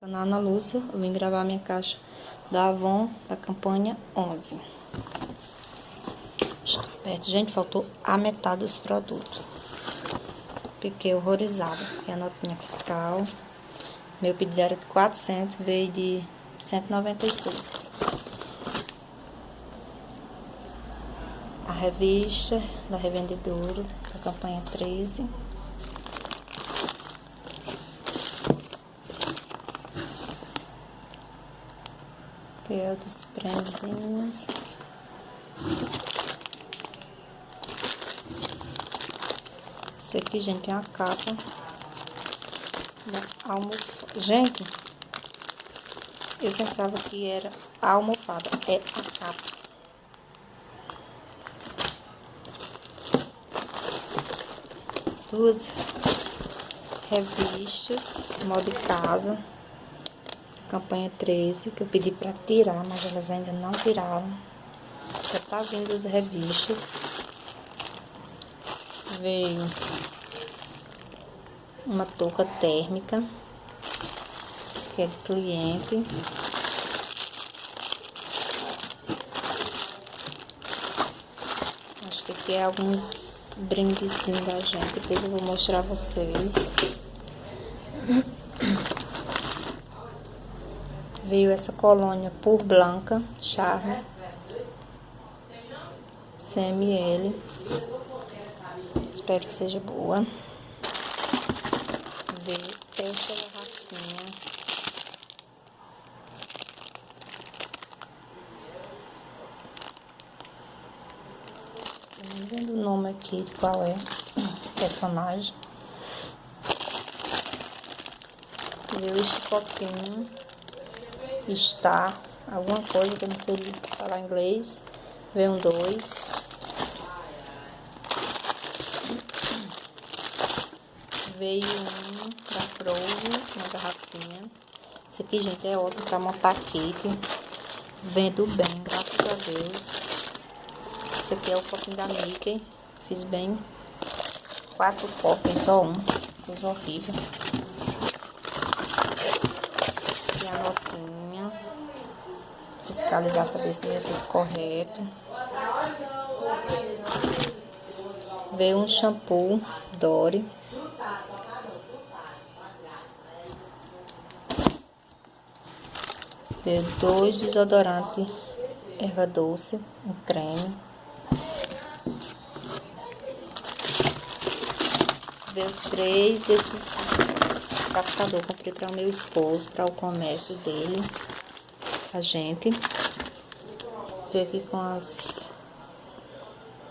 Canal Ana Lúcia, eu vim gravar minha caixa da Avon, da campanha 11. Está aberto. Gente, faltou a metade desse produto. Fiquei horrorizada, porque a notinha fiscal, meu pedido era de 400, veio de 196. A revista da revendedora, da campanha 13. Que é dos prêmiozinhos. Esse aqui, gente, é uma capa da almofada. Gente, eu pensava que era a almofada, é a capa. Duas revistas, moda de casa, campanha 13, que eu pedi pra tirar, mas elas ainda não tiraram. Já tá vindo as revistas. Veio uma touca térmica, que é de cliente. Acho que aqui é alguns brindezinhos da gente, depois eu vou mostrar a vocês. Veio essa colônia Pur Blanca Charme 100 ml. Espero que seja boa. Veio essa garrafinha. Não vendo o nome aqui de qual é personagem. Veio este copinho. Está alguma coisa que eu não sei falar inglês. Veio um 2. Veio um da Frozen, uma garrafinha. Esse aqui, gente, é ótimo pra montar cake. Vendo bem, graças a Deus. Esse aqui é o copinho da Mickey. Fiz bem 4 copos em só um. Coisa horrível. E a notinha. Fiscalizar, saber se é tudo correto. Veio um shampoo Dori. Veio 2 desodorantes erva doce, um creme. Veio 3 desses descascador. Comprei para o meu esposo, para o comércio dele, a gente. Veio aqui com as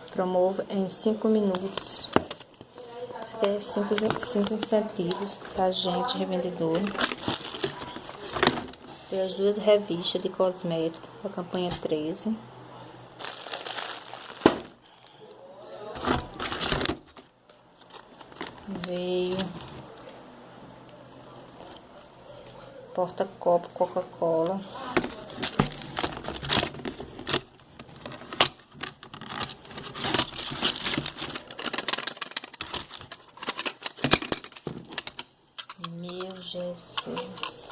promove em 5 minutos. Isso aqui é 5 incentivos pra gente, revendedor. Veio as 2 revistas de cosméticos da campanha 13. Veio porta-copo Coca-Cola. Meu Jesus.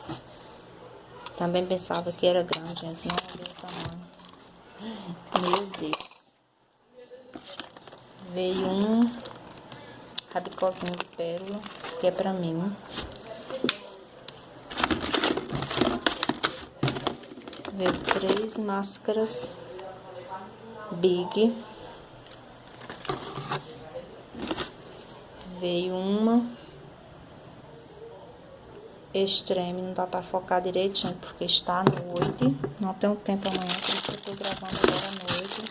Também pensava que era grande, gente. Não olhei o tamanho. Meu Deus. Veio um rabicozinho de pérola. Esse aqui é pra mim. Veio 3 máscaras Big. Veio uma Extreme, não dá pra focar direito, gente, porque está à noite. Não tenho tempo amanhã, por isso que eu tô gravando agora à noite.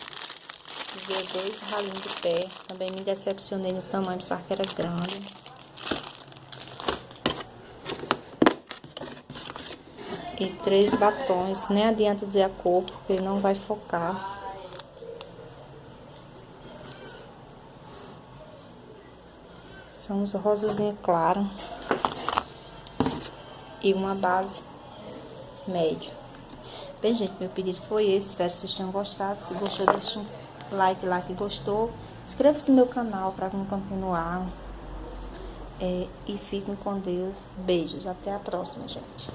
E veio 2 ralinhos de pé. Também me decepcionei no tamanho, pensava que era grande. E 3 batons. Nem adianta dizer a cor, porque não vai focar. São uns rosazinhos claros. E uma base médio. Bem, gente, meu pedido foi esse. Espero que vocês tenham gostado. Se gostou, deixa um like lá que gostou. Inscreva-se no meu canal para continuar. E fiquem com Deus. Beijos. Até a próxima, gente.